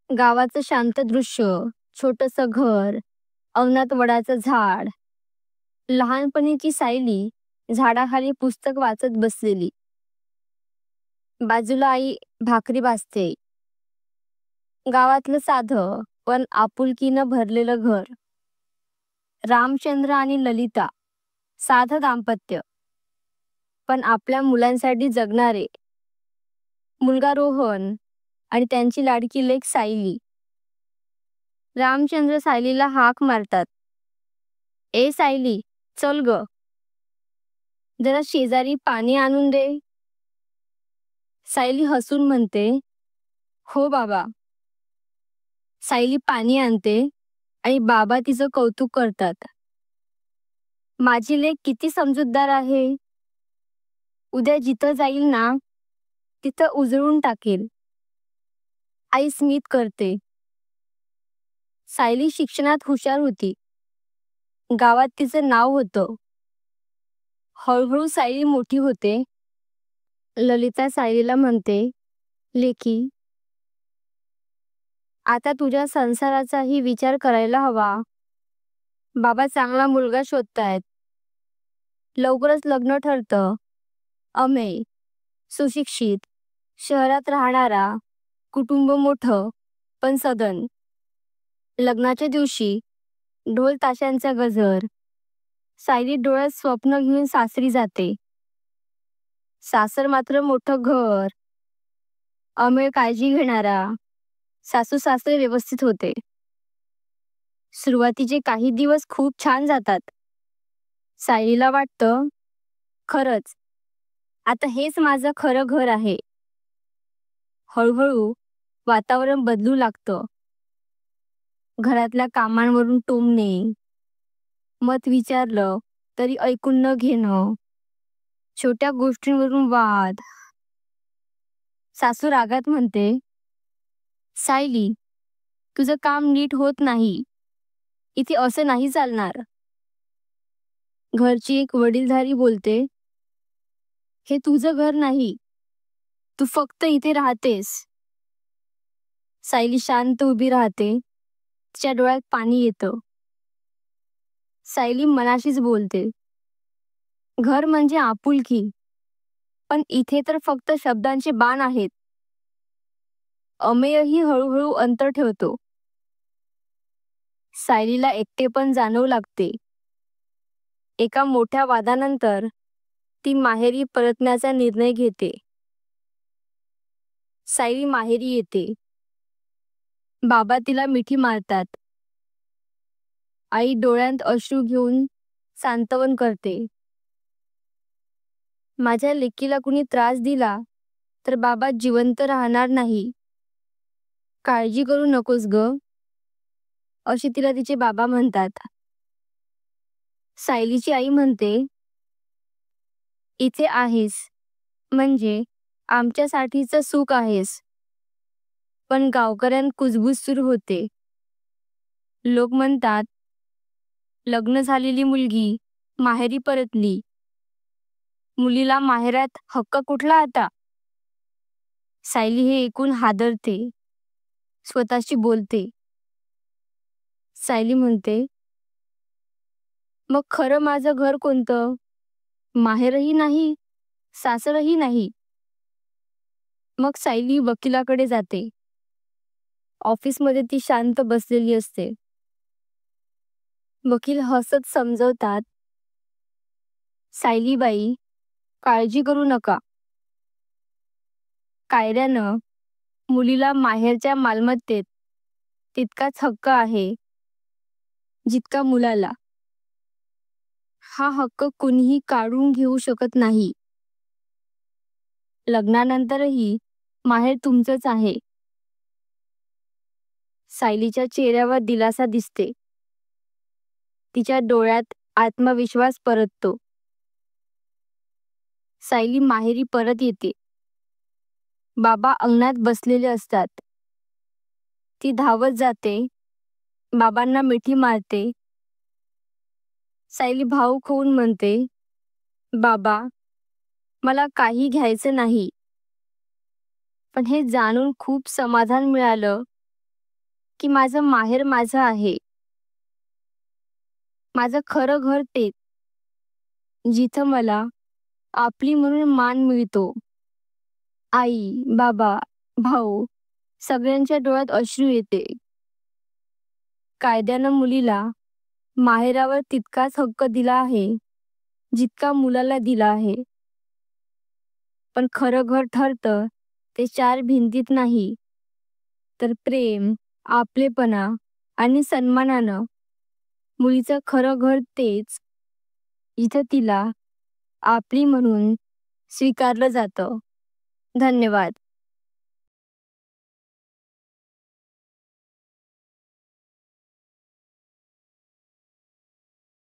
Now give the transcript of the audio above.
गावाचं शांत दृश्य, छोटंसं घर, अंगणात वडाचं झाड, लहानपणीची सायली झाडाखाली पुस्तक वाचत बसलेली. बाजूला आई भाकरी भाजते. गावातलं साधं पण आपुलकीनं भरलेलं घर. रामचंद्र आणि ललिता, साधं दाम्पत्य, पण आपल्या मुलांसाठी जगणारे. मुलगा रोहन आणि त्यांची लाडकी लेक सायली. रामचंद्र सायलीला हाक मारतात. ए सायली, चल ग, जरा शेजारी पाणी आणून दे. सायली हसून म्हणते, हो बाबा. सायली पाणी आणते आणि बाबा तिचं कौतुक करतात. माझी लेक किती समजूतदार आहे. उद्या जिथं जाईल ना, तिथं उजळून टाकेल. आई स्मित करते. सायली शिक्षणात हुशार होती. गावात तिचं नाव होतं. हळूहळू सायली मोठी होते. ललिता सायलीला म्हणते, लेकी, आता तुझ्या संसाराचाही विचार करायला हवा. बाबा चांगला मुलगा शोधतायत. लवकरच लग्न ठरतं. अमेय, सुशिक्षित, शहरात राहणारा, कुटुंब मोठं पण सदन. लग्नाच्या दिवशी ढोल ताशांचा गजर. सायली डोळ्यात स्वप्न घेऊन सासरी जाते. सासर मात्र मोठं घर, अमेय काळजी घेणारा, सासू सासरे व्यवस्थित होते. सुरुवातीचे काही दिवस खूप छान जातात. सायलीला वाटतं, खरंच आता हेच माझं खरं घर आहे. हळूहळू वातावरण बदलू लागतं. घरातल्या कामांवरून टोमणे, मत विचारलं तरी ऐकून न घेणं, छोट्या गोष्टींवरून वाद. सासू रागात म्हणते, सायली, तुझं काम नीट होत नाही. इथे असं नाही चालणार. घरची एक वडीलधारी बोलते, हे तुझं घर नाही, तू फक्त इथे राहतेस. सायली शांत उभी राहते. तिच्या डोळ्यात पाणी येतं. सायली मनाशीच बोलते, घर म्हणजे आपुलकी, पण इथे तर फक्त शब्दांचे बाण आहेत. अमेयही हळूहळू अंतर ठेवतो. सायलीला एकटेपण जाणवू लागते. एका मोठ्या वादानंतर ती माहेरी परतण्याचा निर्णय घेते. सायली माहेरी येते. बाबा तिला मिठी मारतात. आई डोळ्यात अश्रू घेऊन सांत्वन करते. माझ्या लेकीला कुणी त्रास दिला तर बाबा जिवंत राहणार नाही. काळजी करू नकोस ग, अशी तिला तिचे बाबा म्हणतात. सायलीची आई म्हणते, इथे आहेस म्हणजे आमच्यासाठीचं सुख आहेस. पण गावकऱ्यांत कुजबूज सुरू होते. लोक म्हणतात, लग्न झालेली मुलगी माहेरी परतली. मुलीला माहेरात हक्क कुठला आता. सायली हे ऐकून हादरते. स्वतःशी बोलते. सायली म्हणते, मग खरं माझं घर कोणतं. माहेरही नाही, सासरही नाही. मग सायली वकिलाकडे जाते. ऑफिसमध्ये ती शांत बसलेली असते. वकील हसत समजवतात, सायलीबाई, काळजी करू नका. कायद्यानं मुलीला माहेरच्या मालमत्तेत तितकाच हक्क आहे जितका मुलाला. हा हक्क कुणीही काढून घेऊ शकत नाही. लग्नानंतरही माहेर तुमचंच आहे. सायलीच्या चेहऱ्यावर दिलासा दिसते. तिच्या डोळ्यात आत्मविश्वास परततो. सायली माहेरी परत येते. बाबा अंगणात बसलेले असतात. ती धावत जाते. बाबांना मिठी मारते. सायली भावुक होऊन म्हणते, बाबा, मला काही घ्यायचं नाही, पण हे जाणून खूप समाधान मिळालं की माझं माहेर माझं आहे. माझं खरं घर तेच, जिथं मला आपली म्हणून मान मिळतो. आई, बाबा, भाऊ सगळ्यांच्या डोळ्यात अश्रू येते. कायद्यानं मुलीला माहेरावर तितकाच हक्क दिला आहे, जितका मुलाला दिला आहे. पण खरं घर ठरतं ते चार भिंतीत नाही, तर प्रेम, आपलेपणा आणि सन्मानानं. मुलीचं खरं घर तेच, जिथं तिला आपली म्हणून स्वीकारलं जातं. धन्यवाद.